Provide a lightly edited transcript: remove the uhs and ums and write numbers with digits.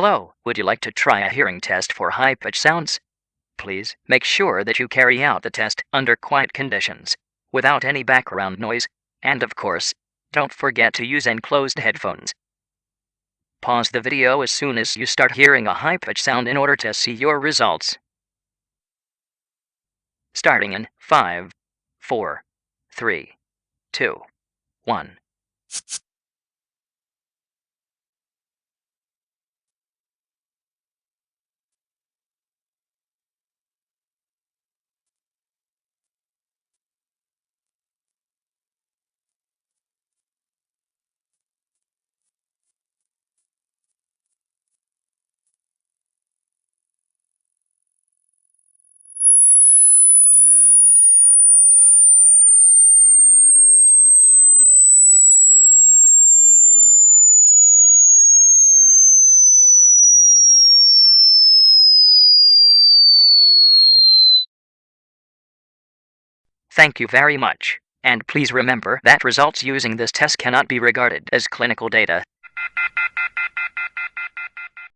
Hello, would you like to try a hearing test for high-pitched sounds? Please make sure that you carry out the test under quiet conditions, without any background noise, and of course, don't forget to use enclosed headphones. Pause the video as soon as you start hearing a high-pitched sound in order to see your results. Starting in 5, 4, 3, 2, 1. Thank you very much. And please remember that results using this test cannot be regarded as clinical data.